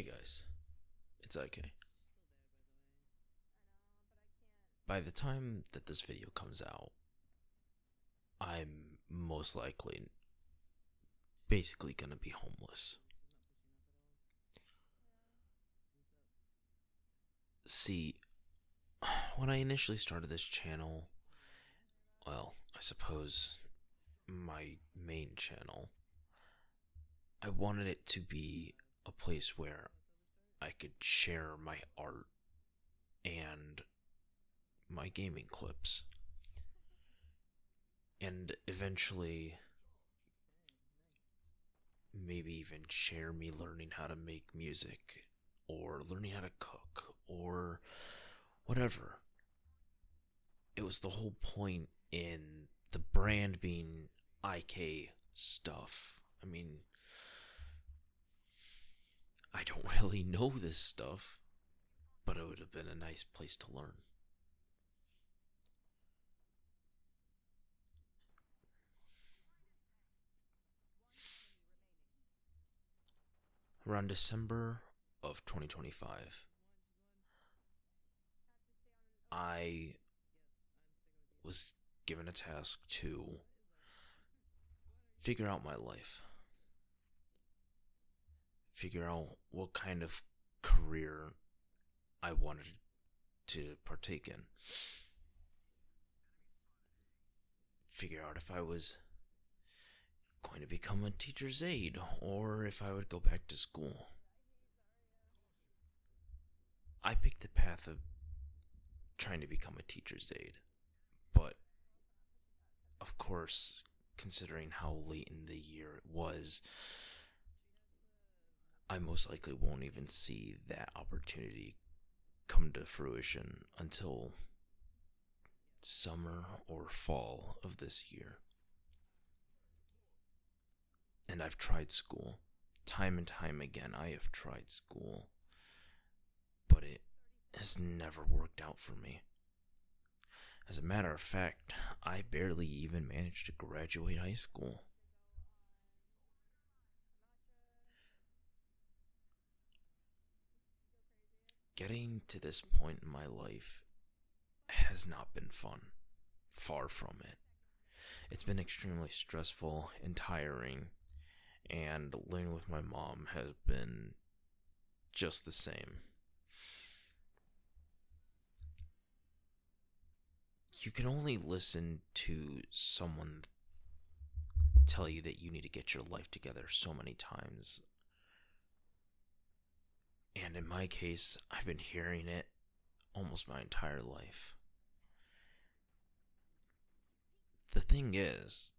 Hey guys, it's IK. By the time that this video comes out, I'm most likely basically gonna be homeless. See, when I initially started this channel, well, I suppose my main channel, I wanted it to be a place where I could share my art and my gaming clips. And eventually, maybe even share me learning how to make music or learning how to cook or whatever. It was the whole point in the brand being IK stuff. I mean, I don't really know this stuff, but it would have been a nice place to learn. Around December of 2025, I was given a task to figure out my life, figure out what kind of career I wanted to partake in, figure out if I was going to become a teacher's aide or if I would go back to school. I picked the path of trying to become a teacher's aide, but of course, considering how late in the year it was, I most likely won't even see that opportunity come to fruition until summer or fall of this year. And I've tried school. Time and time again, I have tried school. But it has never worked out for me. As a matter of fact, I barely even managed to graduate high school. Getting to this point in my life has not been fun. Far from it. It's been extremely stressful and tiring, and living with my mom has been just the same. You can only listen to someone tell you that you need to get your life together so many times. And in my case, I've been hearing it almost my entire life. The thing is,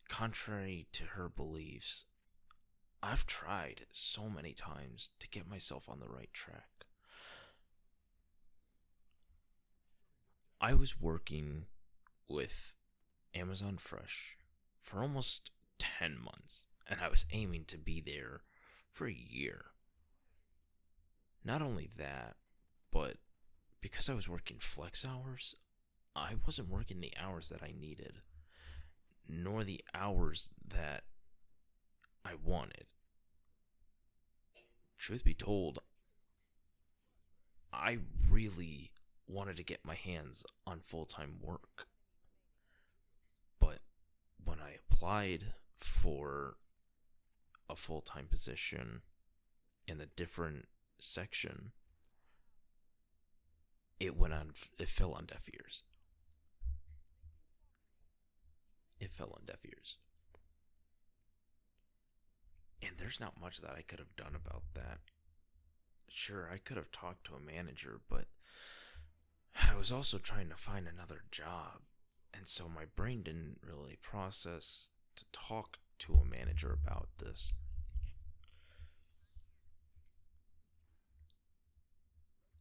contrary to her beliefs, I've tried so many times to get myself on the right track. I was working with Amazon Fresh for almost 10 months, and I was aiming to be there for a year. Not only that, but because I was working flex hours, I wasn't working the hours that I needed, nor the hours that I wanted. Truth be told, I really wanted to get my hands on full-time work. But when I applied for a full-time position in a different section, it fell on deaf ears. It fell on deaf ears. And there's not much that I could have done about that. Sure, I could have talked to a manager, but I was also trying to find another job, and so my brain didn't really process to talk to a manager about this.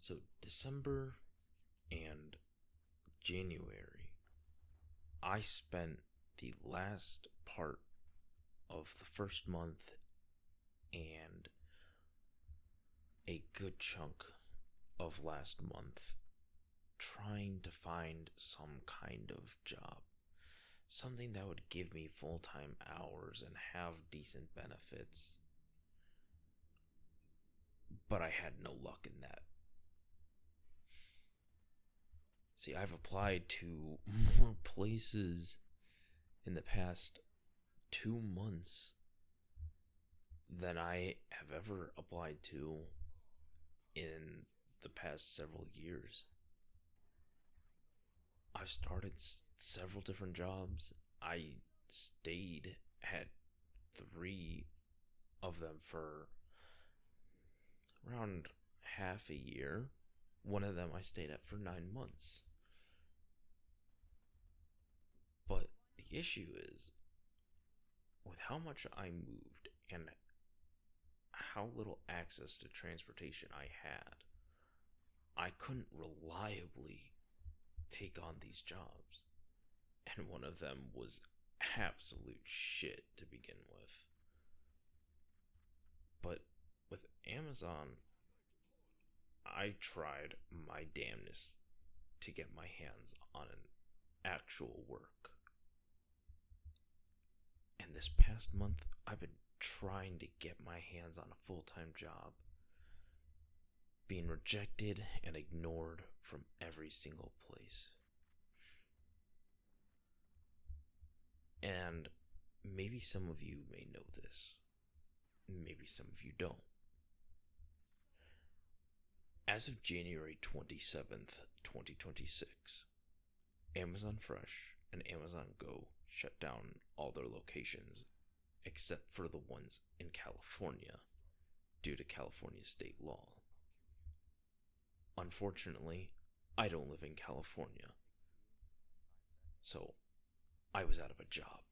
So December and January, I spent the last part of the first month and a good chunk of last month trying to find some kind of job. Something that would give me full-time hours and have decent benefits. but I had no luck in that. See, I've applied to more places in the past 2 months than I have ever applied to in the past several years. I've started several different jobs. I stayed at 3 of them for around half a year. One of them I stayed at for 9 months. But the issue is, with how much I moved and how little access to transportation I had, I couldn't reliably take on these jobs. And one of them was absolute shit to begin with. But with Amazon, I tried my damnedest to get my hands on an actual work. And this past month, I've been trying to get my hands on a full-time job, being rejected and ignored from every single place. And maybe some of you may know this, maybe some of you don't. As of January 27th, 2026, Amazon Fresh and Amazon Go shut down all their locations except for the ones in California due to California state law. Unfortunately, I don't live in California, so I was out of a job.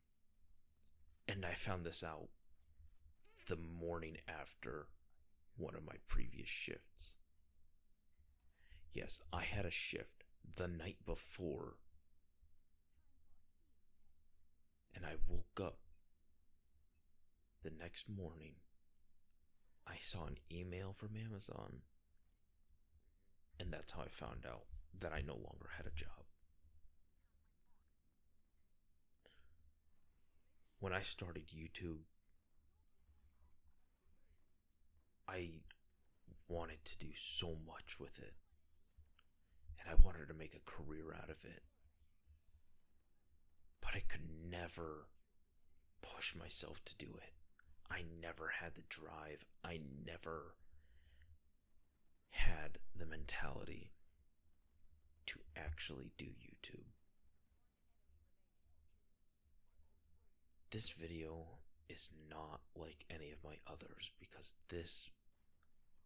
And I found this out the morning after one of my previous shifts. Yes, I had a shift the night before, and I woke up the next morning. I saw an email from Amazon, and that's how I found out that I no longer had a job. When I started YouTube, I wanted to do so much with it, and I wanted to make a career out of it, but I could never push myself to do it. I never had the drive. I never had the mentality to actually do YouTube. This video is not like any of my others because this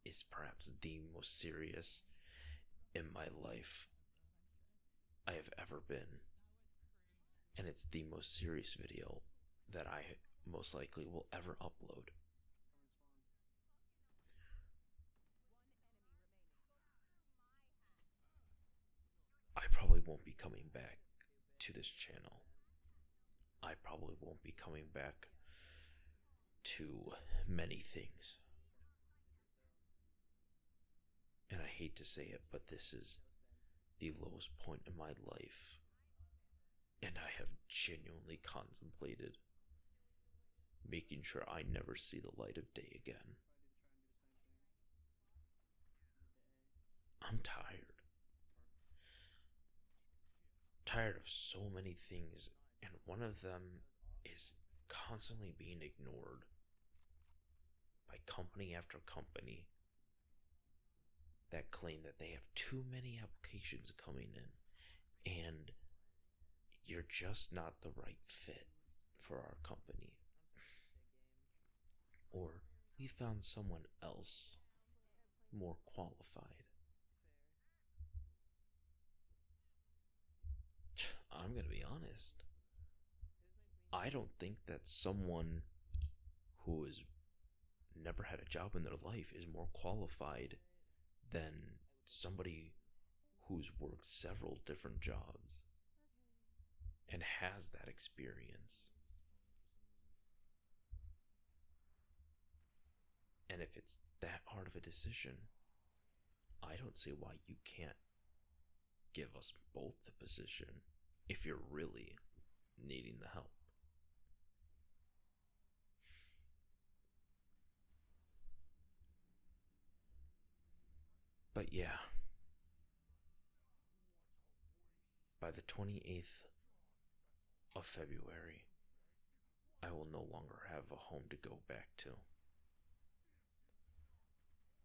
is perhaps the most serious in my life I have ever been. And it's the most serious video that I most likely will ever upload. I probably won't be coming back to this channel. I probably won't be coming back to many things. And I hate to say it, but this is the lowest point in my life. And I have genuinely contemplated making sure I never see the light of day again. I'm tired. Tired of so many things, and one of them is constantly being ignored by company after company that claim that they have too many applications coming in and you're just not the right fit for our company. Or we found someone else more qualified. I'm gonna be honest. I don't think that someone who has never had a job in their life is more qualified than somebody who's worked several different jobs and has that experience. And if it's that hard of a decision, I don't see why you can't give us both the position if you're really needing the help. But yeah, by the 28th of February, I will no longer have a home to go back to.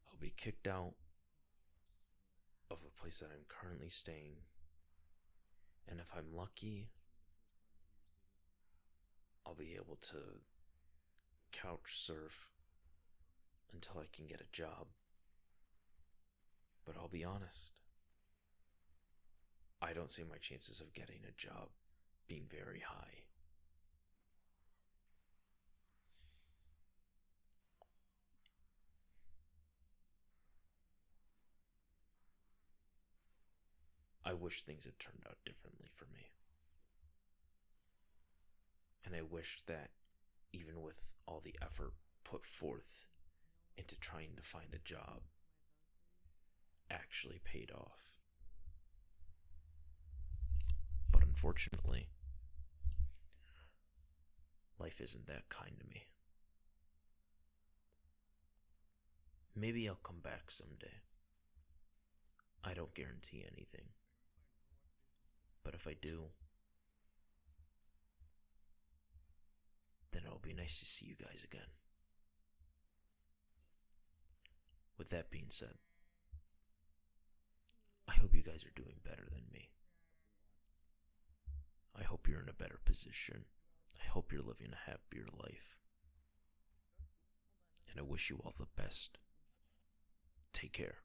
I'll be kicked out of the place that I'm currently staying, and if I'm lucky, I'll be able to couch surf until I can get a job. But I'll be honest, I don't see my chances of getting a job being very high. I wish things had turned out differently for me. And I wish that even with all the effort put forth into trying to find a job, actually paid off. But unfortunately, life isn't that kind to me. Maybe I'll come back someday. I don't guarantee anything. But if I do, then it'll be nice to see you guys again. With that being said, I hope you guys are doing better than me. I hope you're in a better position. I hope you're living a happier life. And I wish you all the best. Take care.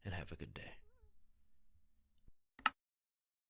And have a good day.